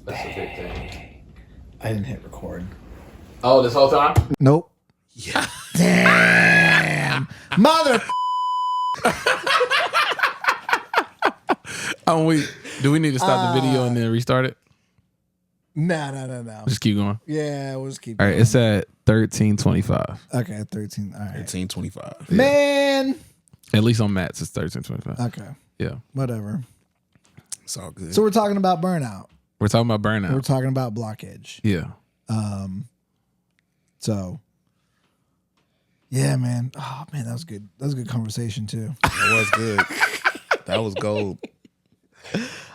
That's a big thing. I didn't hit record. Oh, this whole time? Nope. Yeah. Damn. Mother. Do we need to stop the video and then restart it? No. Just keep going. Yeah, we'll just keep All going. right, it's at 13:25. Okay, 13. All right. 13:25. Man. At least on Matt's, it's 13:25. Okay. Yeah. Whatever. It's all good. So we're talking about burnout. We're talking about burnout. We're talking about blockage. Yeah. So yeah, man. Oh man, that was good. That was a good conversation too. That was good. That was gold.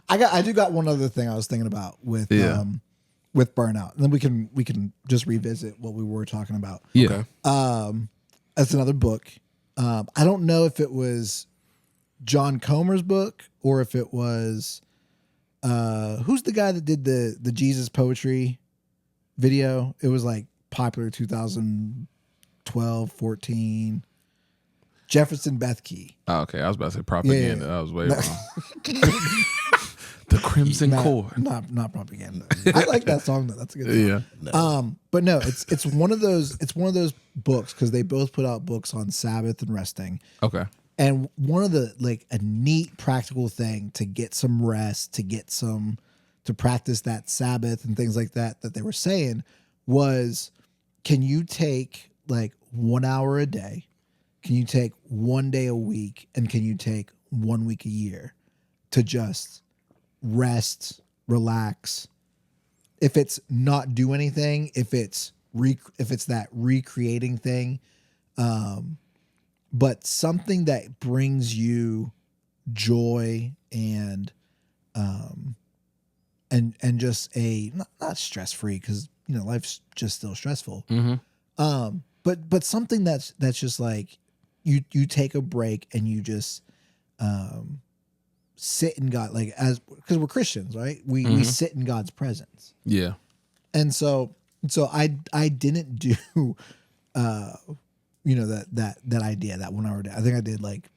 I do got one other thing I was thinking about with burnout. And then we can just revisit what we were talking about. Yeah. Okay. That's another book. I don't know if it was John Comer's book or if it was who's the guy that did the Jesus poetry video? It was like popular 2012, 14. Jefferson Bethke. Oh, okay. I was about to say propaganda. Yeah. I was way wrong. The Crimson Cord. Not propaganda. I like that song though. That's a good song. Yeah. But no, it's one of those books because they both put out books on Sabbath and resting. Okay. And one of the a neat practical thing to get some rest, to practice that Sabbath and things like that they were saying was, can you take 1 hour a day? Can you take 1 day a week? And can you take 1 week a year to just rest, relax? If it's not do anything, if it's that recreating thing, but something that brings you joy and just a not stress free because life's just still stressful. Mm-hmm. But something that's just like you take a break and you just sit in God, because we're Christians, right? We sit in God's presence. Yeah. And so I didn't do that idea, that 1 hour a day. I think I did like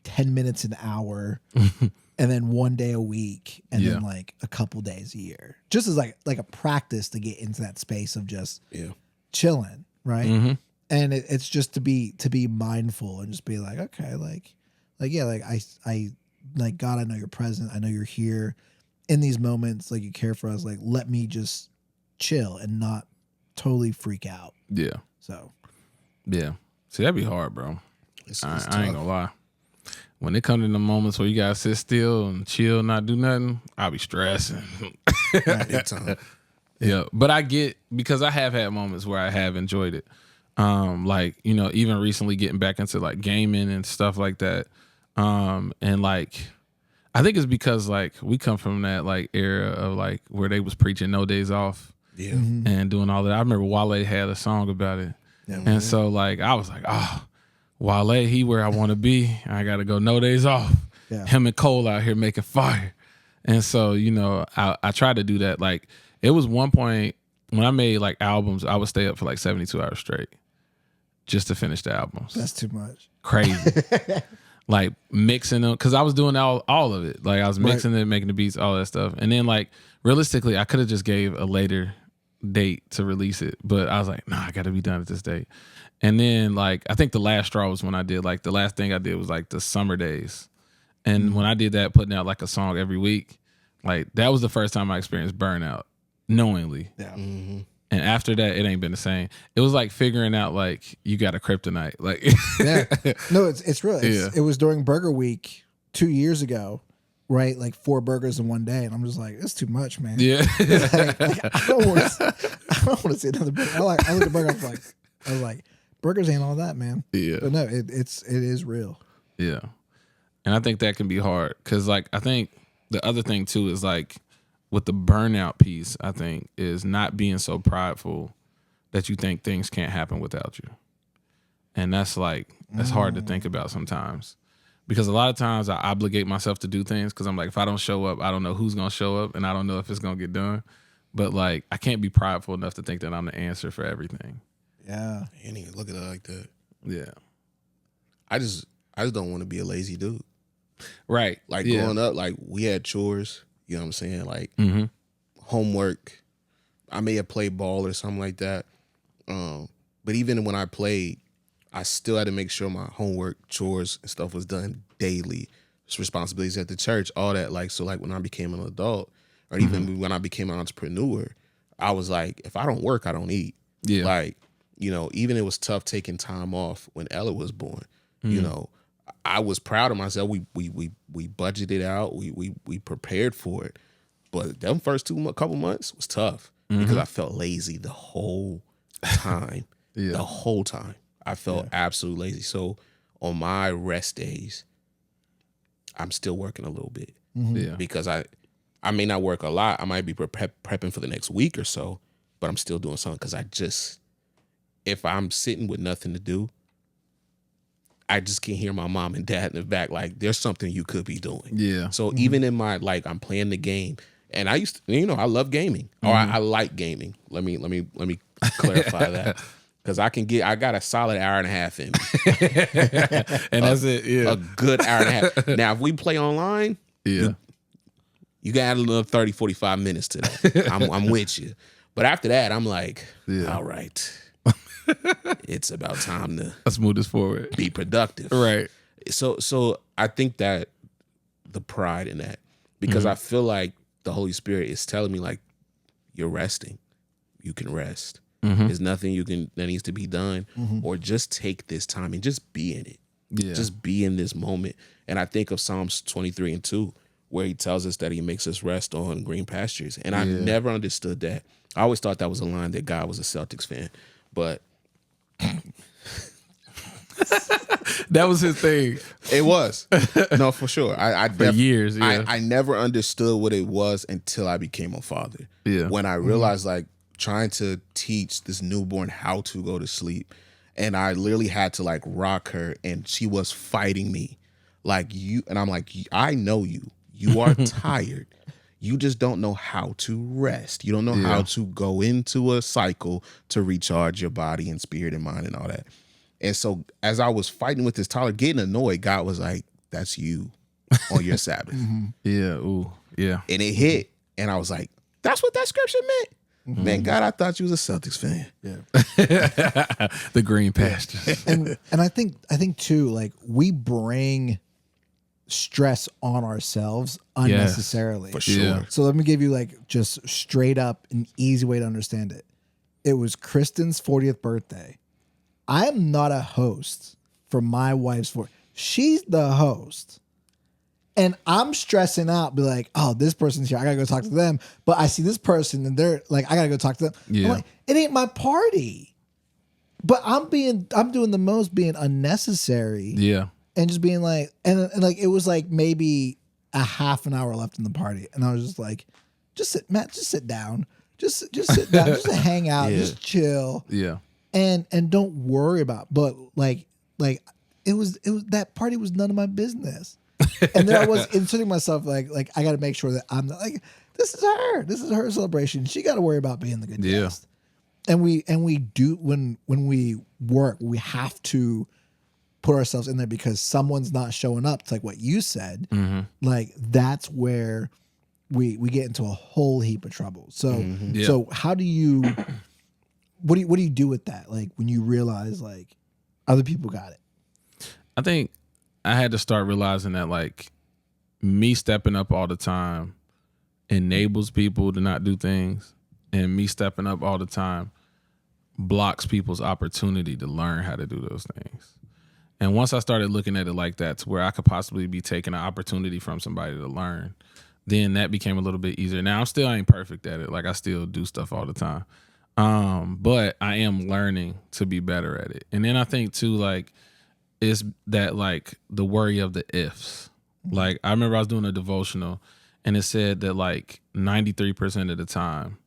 10 minutes an hour and then 1 day a week and then a couple days a year. Just as like a practice to get into that space of just chilling, right? Mm-hmm. And it's just to be mindful and just be like, okay, I God, I know you're present. I know you're here in these moments. You care for us. Let me just chill and not totally freak out. Yeah. So, yeah. See, that'd be hard, bro. It's I ain't gonna lie. When it comes to the moments where you gotta sit still and chill, not do nothing, I'll be stressing. Big time. Yeah, but I get, because I have had moments where I have enjoyed it. Even recently getting back into gaming and stuff like that. And I think it's because we come from that era of where they was preaching no days off. Yeah. Mm-hmm. And doing all that. I remember Wale had a song about it. Yeah. And so I was like, oh, Wale, he where I want to be. I got to go no days off. Yeah. Him and Cole out here making fire. And so, I tried to do that. It was one point when I made albums, I would stay up for 72 hours straight just to finish the albums. That's too much. Crazy. Mixing them, because I was doing all of it. I was mixing it, making the beats, all that stuff. And then realistically, I could have just gave a later date to release it, but I was like, nah, I got to be done at this date. And then I think the last straw was when I did the last thing I did was the summer days. And when I did that, putting out a song every week, that was the first time I experienced burnout knowingly. Yeah. Mm-hmm. And after that, it ain't been the same. It was figuring out you got a kryptonite. Yeah. No, it's real. It was during Burger Week 2 years ago, right? 4 burgers in one day, and I'm just like, it's too much, man. Yeah. I don't want to see another burger. I look at burger. I was like, burgers ain't all that, man. Yeah. But no, it is real. Yeah. And I think that can be hard because I think the other thing too is with the burnout piece, I think, is not being so prideful that you think things can't happen without you. And that's hard to think about sometimes. Because a lot of times I obligate myself to do things because I'm if I don't show up, I don't know who's going to show up and I don't know if it's going to get done. But I can't be prideful enough to think that I'm the answer for everything. Yeah. You ain't even look at it like that. Yeah. I just don't want to be a lazy dude. Right. Growing up, we had chores. You know what I'm saying? homework. I may have played ball or something like that. But even when I played, I still had to make sure my homework, chores, and stuff was done daily. Just responsibilities at the church, all that. Like, so like when I became an adult, or even when I became an entrepreneur, I was like, if I don't work, I don't eat. Yeah. Like, you know, even it was tough taking time off when Ella was born. You know, I was proud of myself. We budgeted out. We prepared for it. But them first couple months was tough because I felt lazy the whole time. Yeah. The whole time. I felt absolutely lazy. So on my rest days, I'm still working a little bit. Yeah. Because I may not work a lot. I might be prepping for the next week or so, but I'm still doing something because if I'm sitting with nothing to do, I just can hear my mom and dad in the back like, there's something you could be doing. Yeah. So even in my, like, I'm playing the game, and I used to, you know, I love gaming, or I like gaming. Let me clarify that. Because I got a solid hour and a half in me. And that's it. Yeah. A good hour and a half. Now, if we play online, Yeah. you got a little 30, 45 minutes to that. I'm with you. But after that, I'm like, all right. It's about time to Let's move this forward. be productive. Right. So I think that the pride in that, because I feel like the Holy Spirit is telling me, like, you're resting. You can rest. There's nothing that needs to be done, or just take this time and just be in it. Yeah. Just be in this moment. And I think of Psalms 23:2, where he tells us that he makes us rest on green pastures. And I never understood that. I always thought that was a line that God was a Celtics fan, but that was his thing. it was. No, for sure. For years, yeah. I never understood what it was until I became a father. Yeah. When I realized, like, trying to teach this newborn how to go to sleep, and I literally had to, like, rock her, and she was fighting me. Like, you, and I'm like, I know you. You are tired. You just don't know how to rest. You don't know how to go into a cycle to recharge your body and spirit and mind and all that. And so as I was fighting with this toddler, getting annoyed, God was like, that's you on your Sabbath. Yeah. Ooh. Yeah. And it hit. And I was like, that's what that scripture meant. Man, God, I thought you was a Celtics fan. Yeah. The green pastures. And I think too, like, we bring stress on ourselves unnecessarily. For sure. Yeah. So let me give you, like, just straight up an easy way to understand it. It was Kristen's 40th birthday. I am not a host for my wife's 40th. She's the host. And I'm stressing out, be like, oh, this person's here. I gotta go talk to them. But I see this person and they're like, I gotta go talk to them. Yeah. I'm like, it ain't my party. But I'm doing the most being unnecessary. Yeah. And just being like, and like, it was like maybe a half an hour left in the party. And I was just like, just sit down. Just sit down. Just hang out. Just chill. Yeah. And don't worry about, but like it was that party was none of my business. And then I was inserting myself like I got to make sure that I'm not, like, this is her celebration. She got to worry about being the good guest. And we do, when we work, we have to put ourselves in there because someone's not showing up. It's like what you said. Like, that's where we get into a whole heap of trouble. So so how do you what do you do with that? Like, when you realize, like, other people got it? I think I had to start realizing that, like, me stepping up all the time enables people to not do things, and me stepping up all the time blocks people's opportunity to learn how to do those things. And once I started looking at it like that, to where I could possibly be taking an opportunity from somebody to learn, then that became a little bit easier. Now, I ain't perfect at it. Like, I still do stuff all the time. But I am learning to be better at it. And then I think too, like, is that, like, the worry of the ifs. Like, I remember I was doing a devotional and it said that, like, 93% of the time,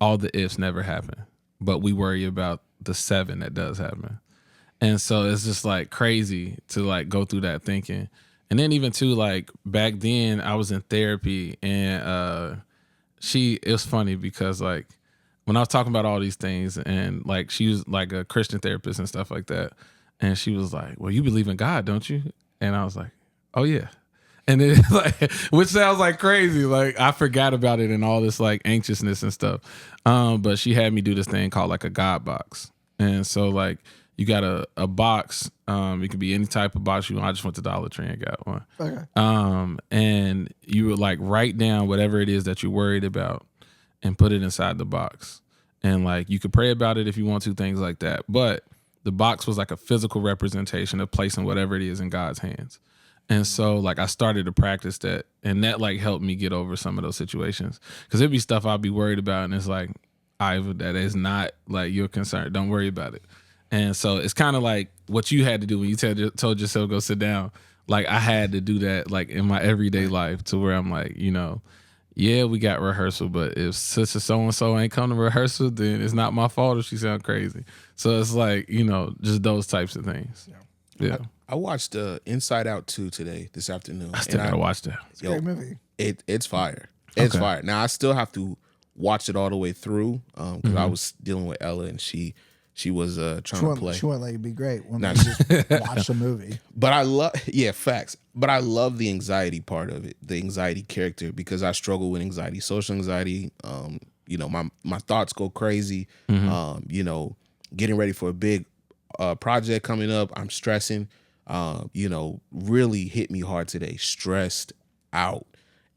all the ifs never happen, but we worry about the 7 that does happen. And so it's just, like, crazy to, like, go through that thinking. And then even too, like, back then I was in therapy, and it was funny because, like, when I was talking about all these things, and, like, she was like a Christian therapist and stuff like that, and she was like, well, you believe in God, don't you? And I was like, oh yeah. And then like, which sounds like crazy. Like I forgot about it and all this like anxiousness and stuff. But she had me do this thing called like a God box. And so like you got a box. It could be any type of box you want. I just went to Dollar Tree and got one. Okay. And you would like write down whatever it is that you're worried about and put it inside the box. And like you could pray about it if you want to, things like that. But the box was like a physical representation of placing whatever it is in God's hands. And so like I started to practice that, and that like helped me get over some of those situations. Cause it'd be stuff I'd be worried about, and it's like, that is not like your concern. Don't worry about it. And so it's kind of like what you had to do when you told yourself go sit down. Like I had to do that like in my everyday life, to where I'm like, yeah, we got rehearsal, but if sister so-and-so ain't come to rehearsal, then it's not my fault if she sound crazy. So it's like, just those types of things. Yeah. I watched Inside Out 2 today, this afternoon. I still gotta watch that. It's a great movie. It's fire. It's Okay. fire. Now I still have to watch it all the way through because I was dealing with Ella and she was trying to play. She wouldn't let you be great when Nah, you just watch a movie. But I love, facts. But I love the anxiety part of it, the anxiety character, because I struggle with anxiety, social anxiety. My thoughts go crazy. Getting ready for a big project coming up, I'm stressing. Really hit me hard today, stressed out,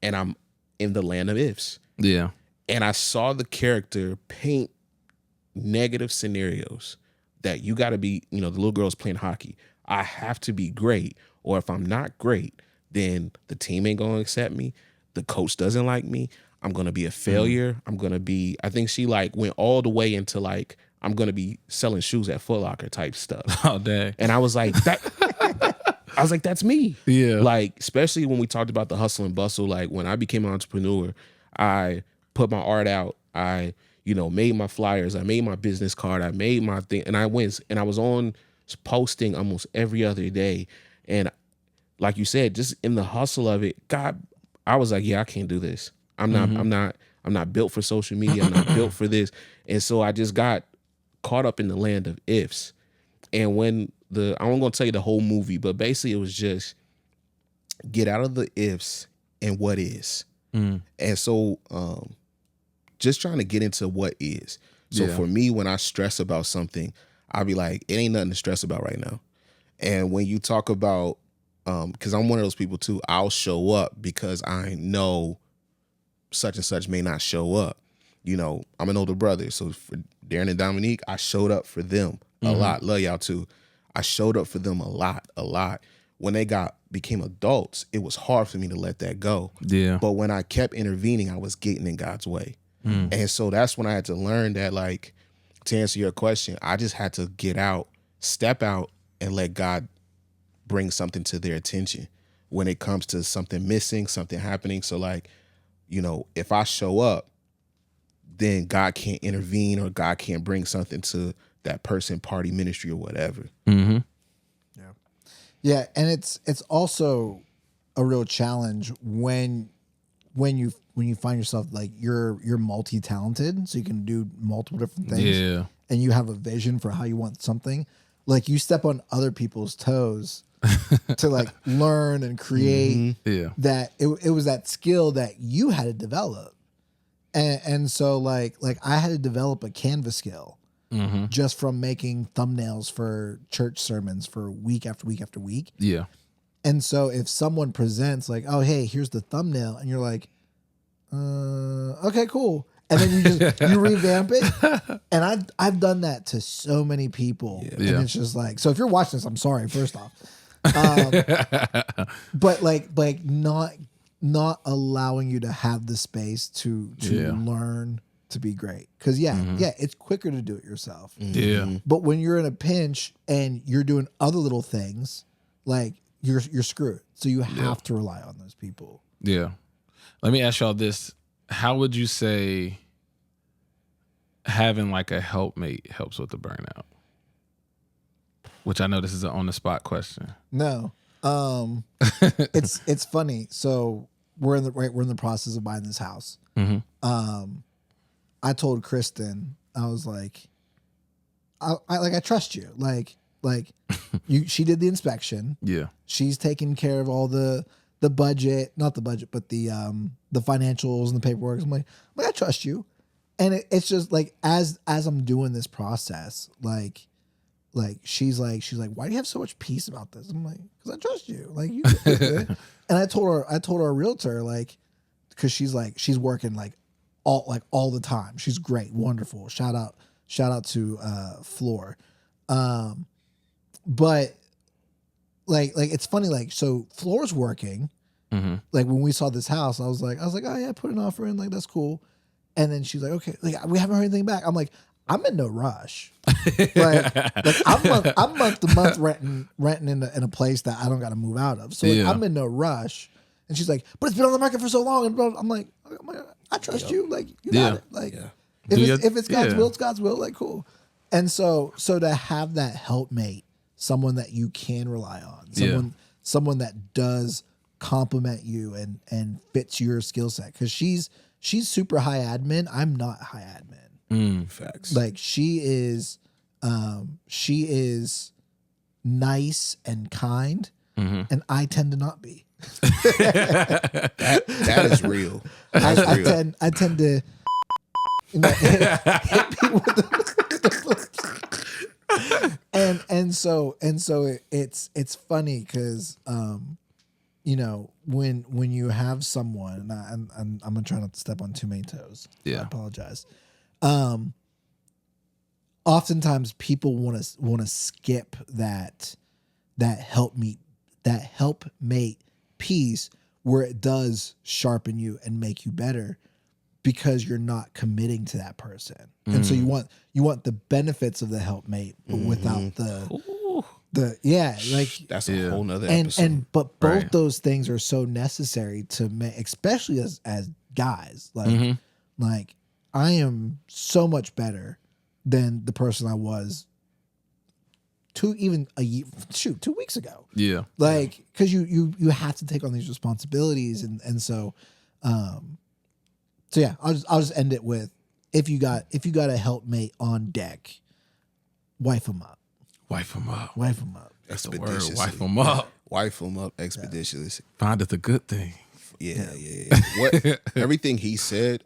and I'm in the land of ifs. Yeah. And I saw the character paint negative scenarios that you got to be, the little girl's playing hockey. I have to be great, or if I'm not great, then the team ain't going to accept me. The coach doesn't like me. I'm going to be a failure. I'm going to be, I think she like went all the way into like, I'm going to be selling shoes at Foot Locker type stuff. Oh, dang. And I was like, that's me. Yeah. Like, especially when we talked about the hustle and bustle, like when I became an entrepreneur, I put my art out. I, made my flyers. I made my business card. I made my thing. And I went and I was on posting almost every other day. And like you said, just in the hustle of it, God, I was like, yeah, I can't do this. I'm not built for social media. I'm not built for this. And so I just got caught up in the land of ifs. And when I won't gonna tell you the whole movie, but basically it was just get out of the ifs and what is. And so just trying to get into what is. So for me, when I stress about something, I'll be like, it ain't nothing to stress about right now. And when you talk about, because I'm one of those people too, I'll show up because I know such and such may not show up. I'm an older brother. So for Darren and Dominique, I showed up for them a lot. Love y'all too. I showed up for them a lot. When they became adults, it was hard for me to let that go. Yeah. But when I kept intervening, I was getting in God's way. And so that's when I had to learn that, like, to answer your question, I just had to get out, step out, and let God bring something to their attention when it comes to something missing, something happening. So like, if I show up, then God can't intervene or God can't bring something to that person, party, ministry, or whatever. Mm-hmm. Yeah, and it's also a real challenge when you find yourself like you're multi-talented, so you can do multiple different things. Yeah. And you have a vision for how you want something. Like you step on other people's toes to like learn and create. Yeah. That it was that skill that you had to develop. And so like I had to develop a Canva skill just from making thumbnails for church sermons for week after week after week. Yeah. And so if someone presents like, oh, hey, here's the thumbnail, and you're like, okay, cool. And then you revamp it. And I've done that to so many people. Yeah. And it's just like, so if you're watching this, I'm sorry, first off. But like not allowing you to have the space to learn to be great. Because it's quicker to do it yourself. Yeah. But when you're in a pinch and you're doing other little things, like you're screwed. So you have to rely on those people. Yeah. Let me ask y'all this. How would you say having like a helpmate helps with the burnout? Which I know this is an on the spot question. No. It's funny. So we're in the process of buying this house. I told Kristen, I was like, I trust you. Like she did the inspection. Yeah. She's taking care of all the the budget, not the budget, but the financials and the paperwork. I'm like I trust you. And it's just like as I'm doing this process, like she's like, why do you have so much peace about this? I'm like, because I trust you. Like you can do it. And I told her realtor, like, because she's working like all the time. She's great, wonderful. Shout out to Floor. But like it's funny, like, so Floor's working. Mm-hmm. Like when we saw this house, I was like, oh yeah, put an offer in, like that's cool. And then she's like, okay, like we haven't heard anything back. I'm like, I'm in no rush. like I'm month to month renting in a place that I don't got to move out of. So like, I'm in no rush. And she's like, but it's been on the market for so long. And I'm like, I trust you. Like you got it. Like if it's God's will, it's God's will. Like cool. And so to have that helpmate, someone that you can rely on, someone that does compliment you and fits your skill set, because she's super high admin. I'm not high admin. Facts. Like she is nice and kind, and I tend to not be. that is real. That's real. I tend to hit people with and so it's funny because you know, when you have someone, and I'm gonna try not to step on too many toes. Yeah, I apologize. Oftentimes people want to skip that helpmate piece where it does sharpen you and make you better, because you're not committing to that person, and so you want the benefits of the helpmate, but without like that's a whole nother episode. But both those things are so necessary to make, especially as guys. Like I am so much better than the person I was 2 weeks ago. Yeah. Like, cause you have to take on these responsibilities. And so yeah, I'll just end it with, if you got a helpmate on deck, wife them up. Wife them up. Wife them up. That's the word. Wife them up. Wife them up expeditiously. Find it a good thing. Yeah. What everything he said,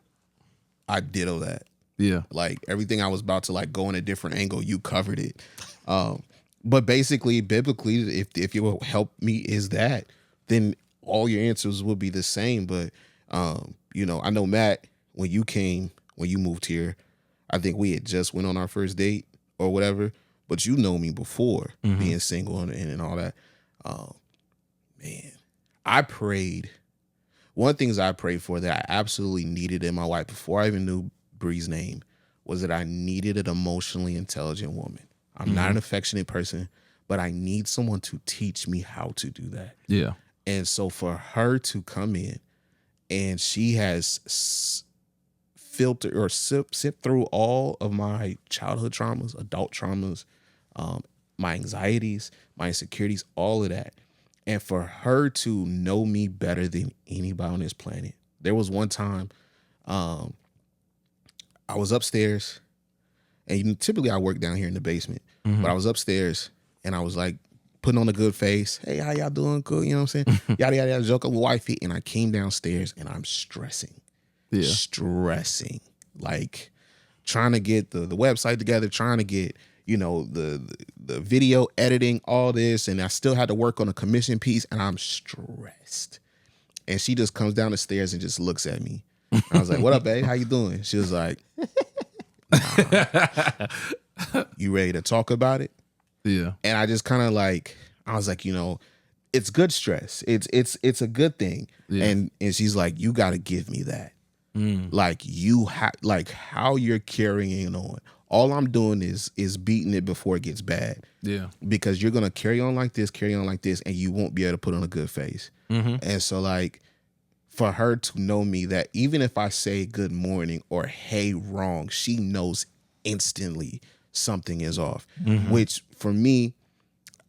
I ditto that. Yeah. Like everything I was about to like go in a different angle, you covered it. But basically, biblically, if your help me is that, then all your answers will be the same. But you know, I know Matt, when you moved here, I think we had just went on our first date or whatever. But you know me before being single and all that. Man, I prayed. One of the things I prayed for that I absolutely needed in my wife before I even knew Bree's name was that I needed an emotionally intelligent woman. I'm not an affectionate person, but I need someone to teach me how to do that. Yeah. And so for her to come in and she has filtered or sift through all of my childhood traumas, adult traumas, my anxieties, my insecurities, all of that. And for her to know me better than anybody on this planet. There was one time I was upstairs, and typically I work down here in the basement, but I was upstairs and I was like putting on a good face. Hey, how y'all doing? Cool. You know what I'm saying? Yada, yada, yada, joking with wifey. And I came downstairs and I'm stressing. Yeah. Stressing. Like trying to get the website together, trying to get, you know, the video editing, all this. And I still had to work on a commission piece and I'm stressed. And she just comes down the stairs and just looks at me. I was like, what up, babe? How you doing? She was like, you ready to talk about it? Yeah. And I just kind of like, I was like, you know, it's good stress. It's a good thing. Yeah. And she's like, you got to give me that. Like you have, like how you're carrying on. All I'm doing is beating it before it gets bad. Yeah. Because you're going to carry on like this, and you won't be able to put on a good face. And so like for her to know me that even if I say good morning or hey wrong, she knows instantly something is off, which for me,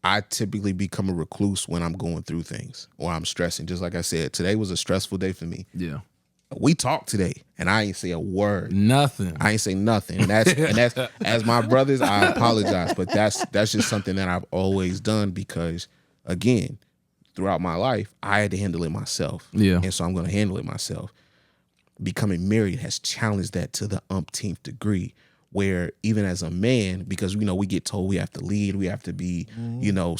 I typically become a recluse when I'm going through things or I'm stressing. Just like I said, today was a stressful day for me. Yeah. We talked today and I ain't say a word. Nothing. I ain't say nothing. And that's as my brothers, I apologize, but that's just something that I've always done because again, throughout my life, I had to handle it myself. Yeah. And so I'm going to handle it myself. Becoming married has challenged that to the umpteenth degree, where even as a man, because, you know, we get told we have to lead, we have to be, you know,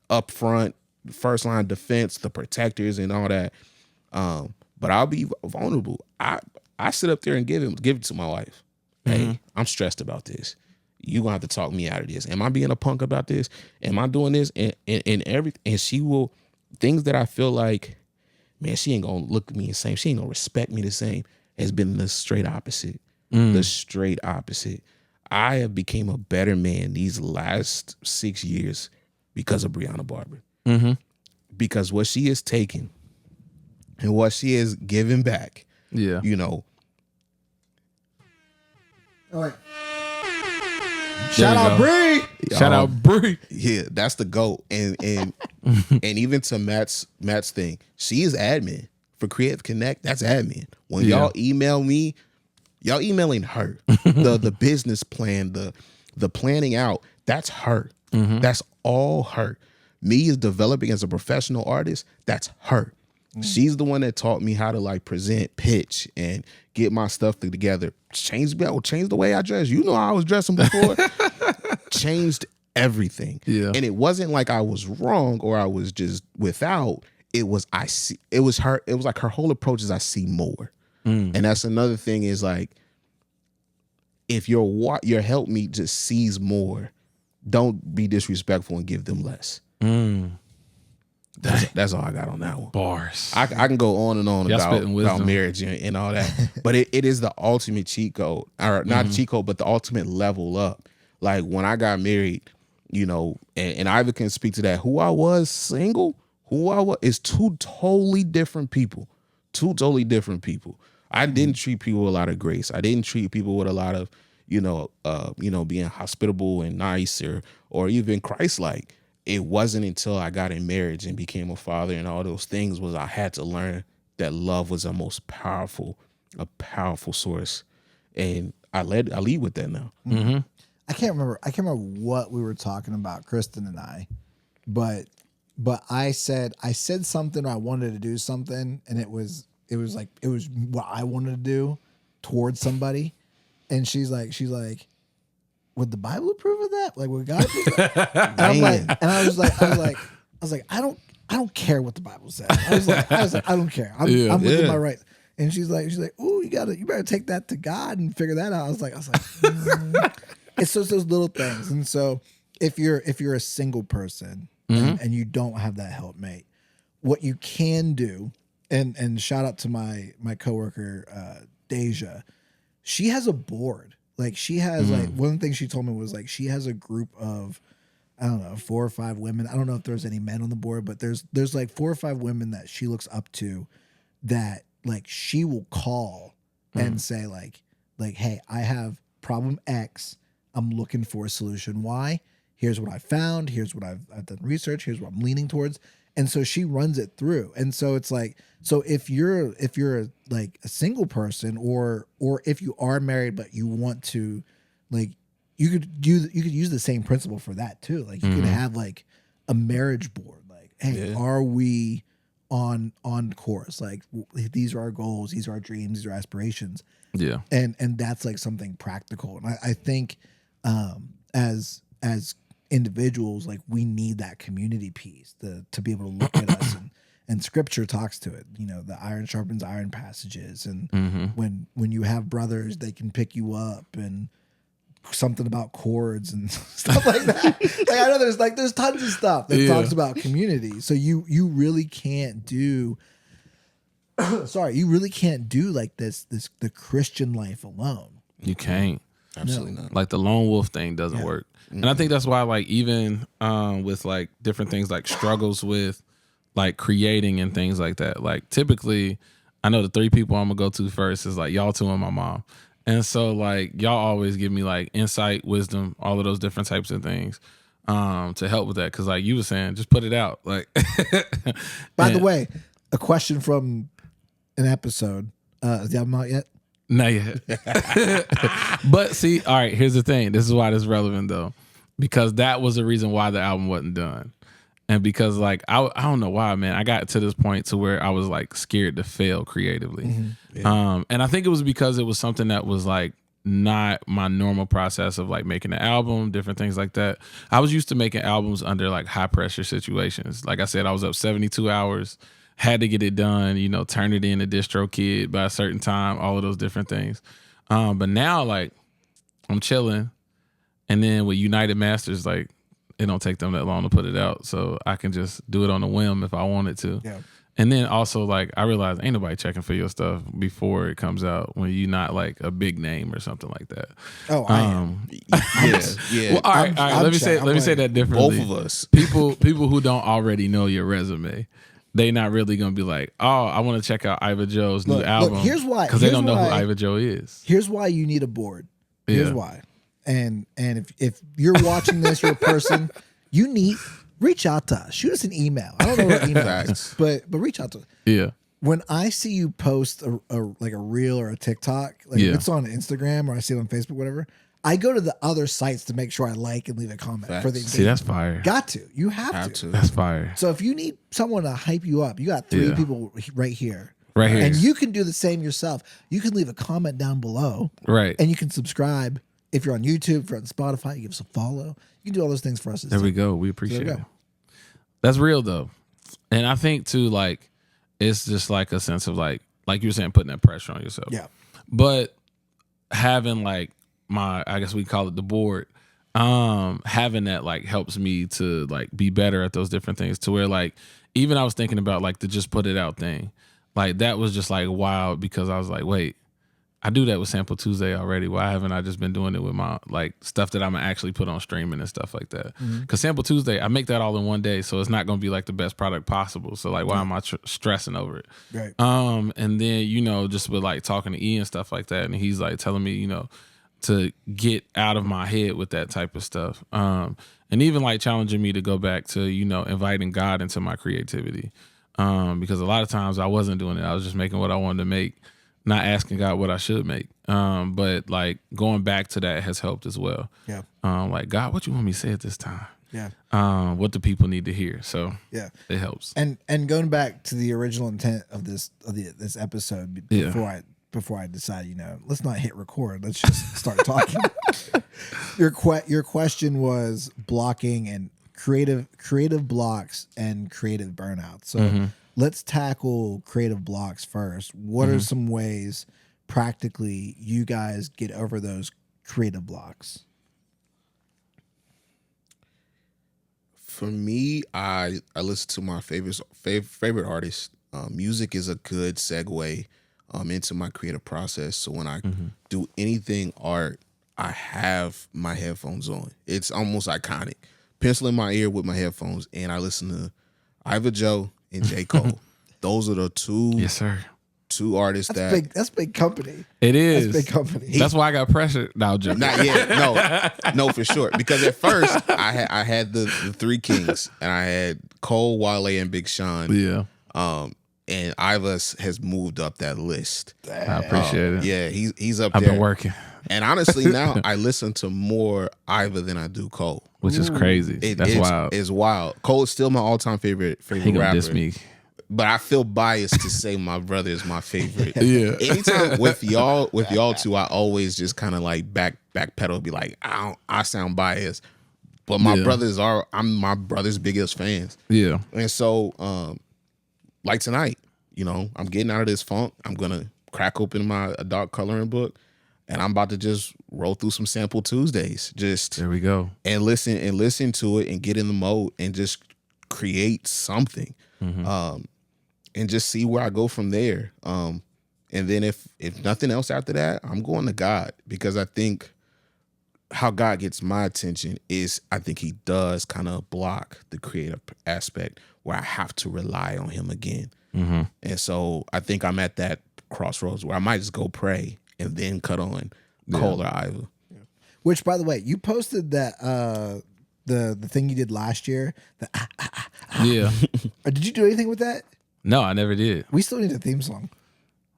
up front, first line defense, the protectors and all that. But I'll be vulnerable. I sit up there and give it to my wife. Hey, I'm stressed about this. You're going to have to talk me out of this. Am I being a punk about this? Am I doing this? And everything. And she will, things that I feel like, man, she ain't going to look at me the same. She ain't going to respect me the same, has been the straight opposite. The straight opposite. I have became a better man these last 6 years because of Brianna Barber. Because what she has taken and what she has given back, you know. All right. Shout out Bree. Shout out Bree. Yeah, that's the GOAT. And and even to Matt's thing, she is admin for Creative Connect. That's admin. When y'all email me, y'all emailing her. the business plan, the planning out, that's her. That's all her. Me is developing as a professional artist, that's her. She's the one that taught me how to like present, pitch, and get my stuff together. Changed the way I dress. You know how I was dressing before. Changed everything. Yeah. And it wasn't like I was wrong or I was just without. It was her. It was like her whole approach is I see more. And that's another thing is like, if your helpmeet just sees more, don't be disrespectful and give them less. That's all I got on that one. Bars. I can go on and on about wisdom. marriage and all that, but it is the ultimate cheat code, or not cheat code, but the ultimate level up. Like when I got married, you know, and Ivan can speak to that. Who I was single, who I was is two totally different people. I didn't treat people with a lot of grace. I didn't treat people with a lot of, being hospitable and nice or even Christ-like. It wasn't until I got in marriage and became a father and all those things was I had to learn that love was a powerful source. And I lead with that now. I can't remember what we were talking about, Kristen and I, but I said something, or I wanted to do something, and it was what I wanted to do towards somebody. And she's like, would the Bible approve of that? Like, would God approve that? And I was like, I don't care what the Bible says. I was like, I don't care. I'm within my right. And she's like, ooh, you better take that to God and figure that out. I was like, It's just those little things. And so if you're a single person and you don't have that helpmate, what you can do, and shout out to my coworker Deja, she has a board. Like she has like one of the things she told me was like she has a group of, I don't know, 4 or 5 women. I don't know if there's any men on the board, but there's like 4 or 5 women that she looks up to that like she will call and say like, hey, I have problem X. I'm looking for a solution Y. Here's what I found. Here's what I've done research. Here's what I'm leaning towards. And so she runs it through. And so it's like, so if you're like a single person or if you are married but you want to, like, you could use the same principle for that too. Like you could have like a marriage board. Like, hey, are we on course? Like these are our goals, these are our dreams, these are our aspirations. Yeah. And that's like something practical. And I think as individuals, like we need that community piece to be able to look at us and scripture talks to it, the iron sharpens iron passages. And when you have brothers, they can pick you up, and something about chords and stuff like that. Like I know there's tons of stuff that talks about community. So you really can't do you really can't do like the Christian life alone. You can't. Absolutely not. Like the lone wolf thing doesn't work. And I think that's why, like, even with like different things like struggles with like creating and things like that, like typically I know the 3 people I'm gonna go to first is like y'all 2 and my mom. And so like y'all always give me like insight, wisdom, all of those different types of things to help with that. Cause like you were saying, just put it out. Like by the way, a question from an episode. Is the album out yet? Not yet. But see, all right, here's the thing. This is why this is relevant though. Because that was the reason why the album wasn't done. And because like I don't know why, man, I got to this point to where I was like scared to fail creatively. And I think it was because it was something that was like not my normal process of like making an album, different things like that. I was used to making albums under like high pressure situations. Like I said, I was up 72 hours, had to get it done, you know, turn it in to DistroKid by a certain time, all of those different things. But now like I'm chilling, and then with United Masters, like it don't take them that long to put it out, so I can just do it on a whim if I wanted to. Yeah. And then also like I realized ain't nobody checking for your stuff before it comes out when you're not like a big name or something like that. Oh, I am. Yeah. Well, all right. Let me say that differently. Both of us. People who don't already know your resume, they not really gonna be like, oh, I want to check out Iva Joe's new album. Here's why. Because they don't know who Iva Joe is. Here's why you need a board. Here's Yeah. why. And if you're watching this, you're a person, you need reach out to us. Shoot us an email. I don't know what email is, but reach out to us. Yeah. When I see you post like a reel or a TikTok, like if it's on Instagram or I see it on Facebook, whatever, I go to the other sites to make sure I like and leave a comment for the engagement. See, that's fire. Got to. You have to. That's fire. So if you need someone to hype you up, you got three people right here. Right here. And you can do the same yourself. You can leave a comment down below. Right. And you can subscribe. If you're on YouTube, if you're on Spotify, you give us a follow. You can do all those things for us. There we go. We appreciate it. go. That's real though. And I think too, like, it's just like a sense of like you were saying, putting that pressure on yourself. Yeah. But having like I guess we call it the board, having that like helps me to like be better at those different things, to where like even I was thinking about like the just put it out thing. Like that was just like wild, because I was like, wait, I do that with Sample Tuesday already. Why haven't I just been doing it with my like stuff that I'm gonna actually put on streaming and stuff like that? Because Sample Tuesday, I make that all in one day, so it's not gonna be like the best product possible. So like, why am I stressing over it? Right. And then you know, just with like talking to E and stuff like that, and he's like telling me, you know, to get out of my head with that type of stuff. And even like challenging me to go back to, you know, inviting God into my creativity. Because a lot of times I wasn't doing it. I was just making what I wanted to make, not asking God what I should make. But like going back to that has helped as well. Yeah. Like, God, what you want me to say at this time? Yeah. What do people need to hear? So Yeah. it helps. And going back to the original intent of this episode before I decide, you know, let's not hit record. Let's just start talking. Your question was blocking and creative blocks and creative burnout. So let's tackle creative blocks first. What are some ways practically you guys get over those creative blocks? For me, I listen to my favorite artists. Music is a good segue into my creative process. So when I do anything art, I have my headphones on. It's almost iconic. Pencil in my ear with my headphones, and I listen to Iva Joe and J. Cole. Those are the two. Yes, sir. Two artists That's big company. It is. That's big company. That's why I got pressure. No, Jim. Not yet. No, for sure. Because at first I had the Three Kings, and I had Cole, Wale, and Big Sean. Yeah. And Iva has moved up that list. I appreciate it. Yeah, he's up I've there. been working. And honestly, now I listen to more Iva than I do Cole, Which is crazy. That's wild. It's wild. Cole is still my all-time favorite He gonna rapper. diss me. But I feel biased to say my brother is my favorite. Yeah. Anytime with y'all two, I always just kind of like backpedal, be like, I sound biased. But my brothers I'm my brother's biggest fans. Yeah. And so like tonight, you know, I'm getting out of this funk. I'm gonna crack open my adult coloring book, and I'm about to just roll through some Sample Tuesdays. Just There we go. and listen to it and get in the mode and just create something. And just see where I go from there. And then if nothing else after that, I'm going to God, because I think how God gets my attention is I think he does kind of block the creative aspect where I have to rely on him again. And so I think I'm at that crossroads where I might just go pray and then cut on Cole or Iva. Which, by the way, you posted that the thing you did last year. Yeah. Did you do anything with that? No, I never did. We still need a theme song.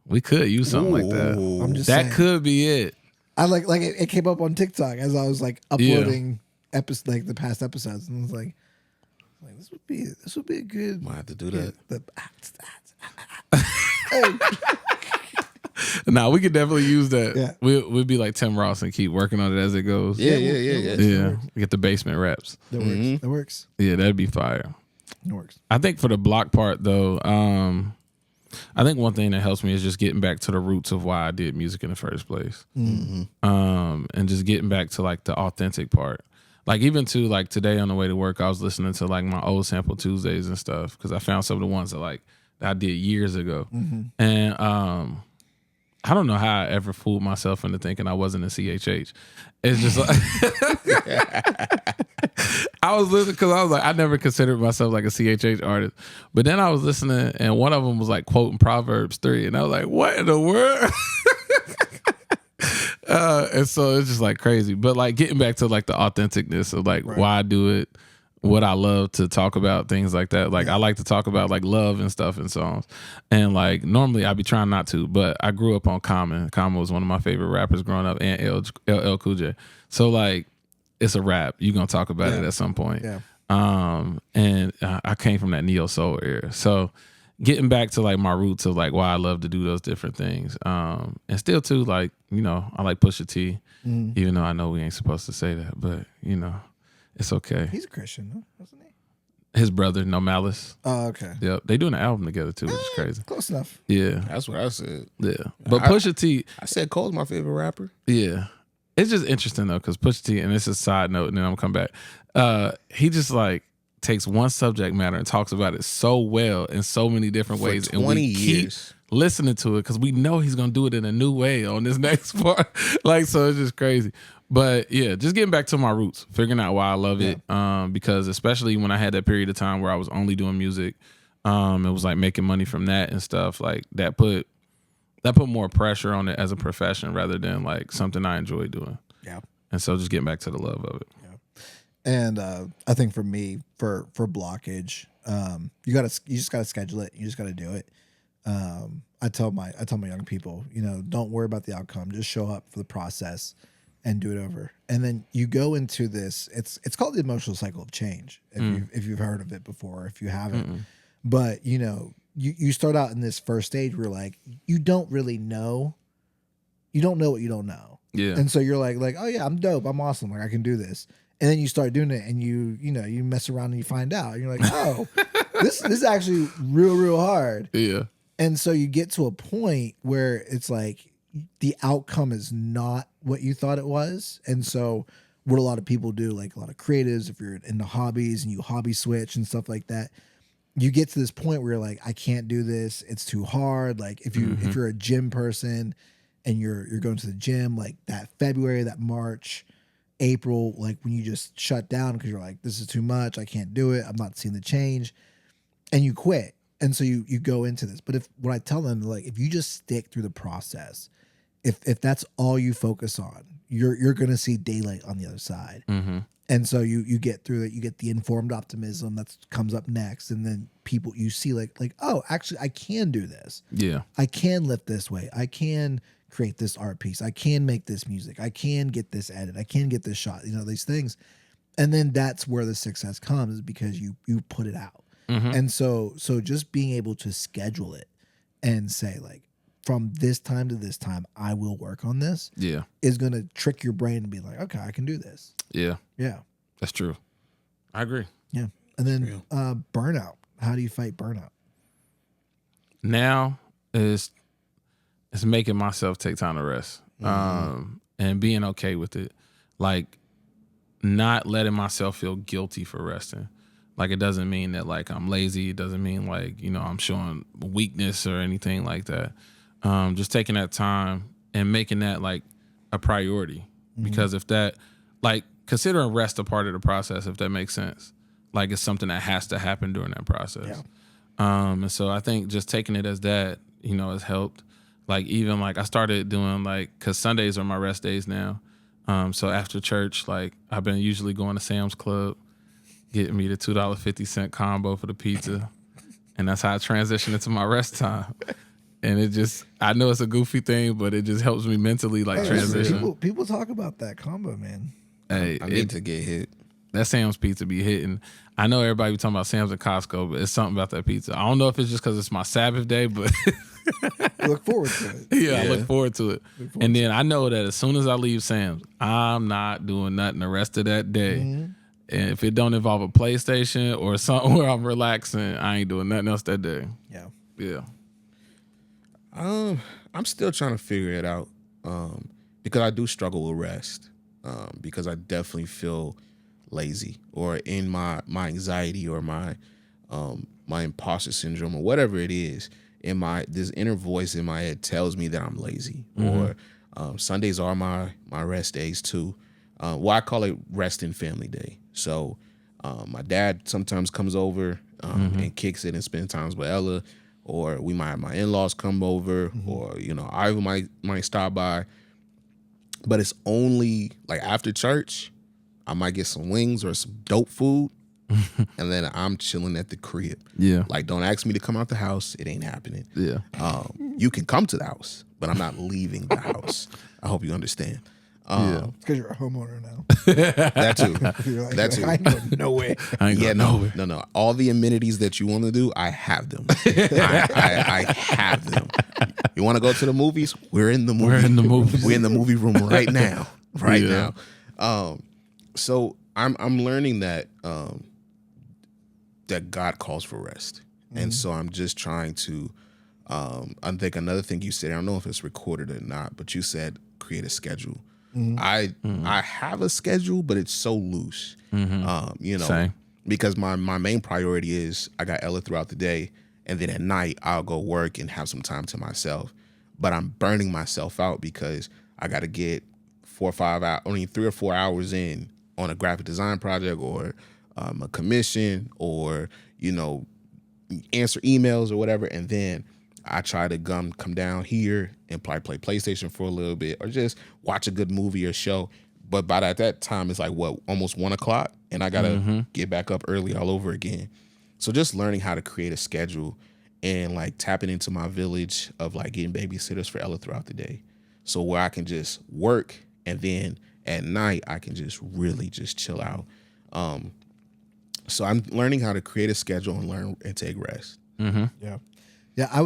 We could use something like that. I'm just That saying. could be it. I like it came up on TikTok as I was like uploading like the past episodes, and I was like, Like this would be a good. Might have to do that. Nah, we could definitely use that. Yeah. We'd be like Tim Ross and keep working on it as it goes. Yeah. Yeah. Get the basement raps. That works. That works. Yeah, that'd be fire. It works. I think for the block part though, I think one thing that helps me is just getting back to the roots of why I did music in the first place. And just getting back to like the authentic part. Like even to like today on the way to work, I was listening to like my old Sample Tuesdays and stuff because I found some of the ones that like that I did years ago. And I don't know how I ever fooled myself into thinking I wasn't a CHH. It's just like I was listening because I was like, I never considered myself like a CHH artist. But then I was listening and one of them was like quoting Proverbs 3. And I was like, what in the world? And so it's just like crazy. But like getting back to like the authenticness of like why I do it, what I love to talk about, things like that. Like I like to talk about like love and stuff in songs. And like normally I'd be trying not to, but I grew up on Common. Common was one of my favorite rappers growing up, and LL Cool J. So like it's a rap. You're gonna talk about it at some point. Yeah. And I came from that neo soul era. So getting back to like my roots of like why I love to do those different things. And still too, like, you know, I like Pusha T, even though I know we ain't supposed to say that, but you know, it's okay. He's a Christian, no? Wasn't he? His brother, No Malice. Oh, okay. Yep. They doing an album together too, which is crazy. Close enough. Yeah. That's what I said. Yeah. But Pusha T, I said Cole's my favorite rapper. yeah. It's just interesting though, because Pusha T, and this is a side note, and then I'm gonna come back. He just like takes one subject matter and talks about it so well in so many different ways. For And 20 we years. keep listening to it because we know he's gonna do it in a new way on this next part. Like, so it's just crazy. But yeah, just getting back to my roots, figuring out why I love it. Because especially when I had that period of time where I was only doing music, it was like making money from that and stuff. Like that put more pressure on it as a profession rather than like something I enjoy doing. Yeah. And so just getting back to the love of it. And I think for me, for blockage, you just gotta schedule it. You just gotta do it. I tell my young people, you know, don't worry about the outcome. Just show up for the process and do it over. And then you go into this. It's called the emotional cycle of change. If you've heard of it before, if you haven't, but you know, you start out in this first stage where like you don't really know. You don't know what you don't know. Yeah. And so you're like, oh yeah, I'm dope. I'm awesome. Like I can do this. And then you start doing it and you mess around and you find out. And you're like, oh, this is actually real hard. Yeah. And so you get to a point where it's like the outcome is not what you thought it was. And so what a lot of people do, like a lot of creatives, if you're into hobbies and you hobby switch and stuff like that, you get to this point where you're like, I can't do this. It's too hard. Like if you're a gym person and you're going to the gym, like that February, that March, April, like when you just shut down because you're like, this is too much. I can't do it. I'm not seeing the change. And you quit. And so you go into this. But what I tell them, like, if you just stick through the process, if that's all you focus on, you're going to see daylight on the other side. And so you get through it. You get the informed optimism that comes up next. And then people you see like, oh, actually, I can do this. Yeah. I can lift this way. I can create this art piece. I can make this music. I can get this edit. I can get this shot. You know, these things. And then that's where the success comes because you put it out. And so just being able to schedule it and say like, from this time to this time, I will work on this. Yeah. Is going to trick your brain to be like, okay, I can do this. Yeah. Yeah. That's true. I agree. Yeah. And then burnout. How do you fight burnout? Now is making myself take time to rest. And being okay with it. Like not letting myself feel guilty for resting. Like, it doesn't mean that, like, I'm lazy. It doesn't mean, like, you know, I'm showing weakness or anything like that. Just taking that time and making that, like, a priority. Because if that, like, considering rest a part of the process, if that makes sense. Like, it's something that has to happen during that process. Yeah. And so I think just taking it as that, you know, has helped. Like, even, like, I started doing, like, because Sundays are my rest days now. So after church, like, I've been usually going to Sam's Club, getting me the $2.50 combo for the pizza. And that's how I transition into my rest time. And it just, I know it's a goofy thing, but it just helps me mentally, like, transition. People talk about that combo, man. Hey, I need to get hit. that Sam's pizza be hitting. I know everybody be talking about Sam's and Costco, but it's something about that pizza. I don't know if it's just because it's my Sabbath day, but I look forward to it. yeah, I look forward to it. And then I know that as soon as I leave Sam's, I'm not doing nothing the rest of that day. Mm-hmm. And if it don't involve a PlayStation or something where I'm relaxing, I ain't doing nothing else that day. Yeah. Yeah. I'm still trying to figure it out because I do struggle with rest because I definitely feel lazy or in my anxiety or my imposter syndrome or whatever it is. This inner voice in my head tells me that I'm lazy. Or Sundays are my rest days too. Well, I call it rest and family day. So my dad sometimes comes over and kicks it and spends times with Ella, or we might have my in-laws come over, or I even might stop by. But it's only like after church, I might get some wings or some dope food, and then I'm chilling at the crib. Yeah. Like, don't ask me to come out the house; it ain't happening. Yeah. You can come to the house, but I'm not leaving the house. I hope you understand. Yeah. It's because you're a homeowner now. That too. You're like, That too. I ain't going nowhere. I ain't Yeah, going no, nowhere. no. All the amenities that you want to do, I have them. I have them. You want to go to the movies? We're in the movie. We're in the movies. We're in the movie room right now. Right Yeah. now. So I'm learning that that God calls for rest, and so I'm just trying to. I think another thing you said, I don't know if it's recorded or not, but you said create a schedule. I have a schedule, but it's so loose. Same. Because my main priority is I got Ella throughout the day, and then at night I'll go work and have some time to myself. But I'm burning myself out because I got to get 4 or 5 hours, only 3 or 4 hours in on a graphic design project or a commission, or answer emails or whatever, and then I try to come down here and play PlayStation for a little bit, or just watch a good movie or show. But by that time, it's like almost 1 o'clock, and I gotta get back up early all over again. So just learning how to create a schedule and like tapping into my village of like getting babysitters for Ella throughout the day, so where I can just work and then at night I can just really just chill out. So I'm learning how to create a schedule and learn and take rest. Yeah, I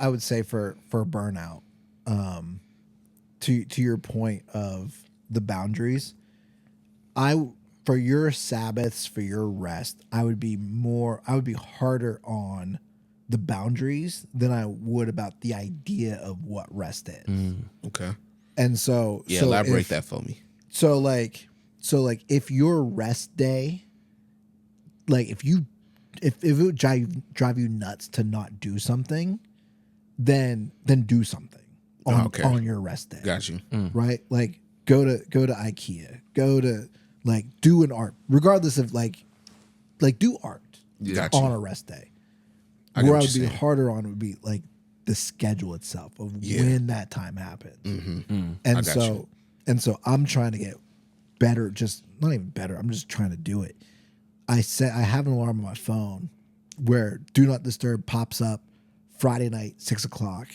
would say for burnout, to your point of the boundaries, for your Sabbaths, for your rest, I would be harder on the boundaries than I would about the idea of what rest is. Okay. And so elaborate that for me. So if your rest day, like if it would drive you nuts to not do something, then do something on your rest day. Got you. Right? Like go to IKEA, go to like do an art, regardless of like do art Got you. on a rest day. I get Where I what would be you're saying. harder on would be like the schedule itself of when that time happens. I And got so I'm trying to get better, just not even better. I'm just trying to do it. I have an alarm on my phone where do not disturb pops up Friday night, 6 o'clock,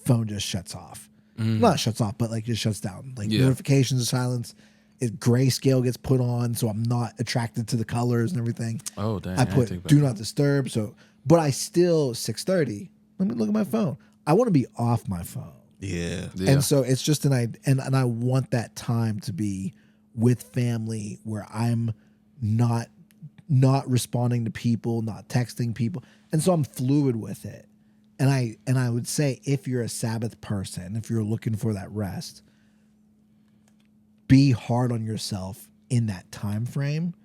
phone just shuts off. Not shuts off, but like just shuts down. Like notifications are silenced. Grayscale gets put on, so I'm not attracted to the colors and everything. Oh, dang. I put do not disturb. So, but I still 6:30. Let me look at my phone. I want to be off my phone. Yeah. And so it's just and I want that time to be with family where I'm not responding to people, not texting people. And so I'm fluid with it. And I would say if you're a Sabbath person, if you're looking for that rest, be hard on yourself in that time frame.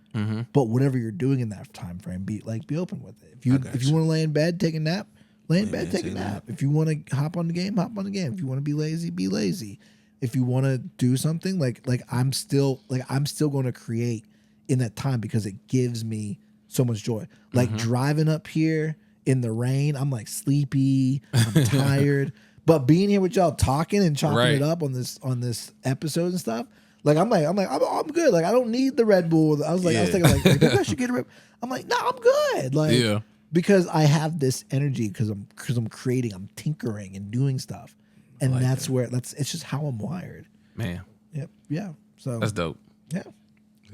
But whatever you're doing in that time frame, be open with it. If you want to lay in bed, take a nap, lay in bed, take a nap. If you want to hop on the game, hop on the game. If you want to be lazy, be lazy. If you want to do something like I'm still going to create in that time because it gives me so much joy. Like driving up here in the rain, I'm like sleepy, I'm tired. But being here with y'all talking and chopping it up on this episode and stuff, like I'm good. Like I don't need the Red Bull. I was thinking like maybe I should get a Red. I'm like, no, I'm good. Like because I have this energy because I'm creating, I'm tinkering and doing stuff. And like it's just how I'm wired. Man. Yep. Yeah. So that's dope. Yeah.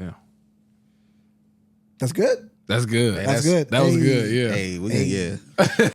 Yeah. That's good. That's good. Hey, That's good. That was Hey. good. Yeah. Hey, Hey. yeah.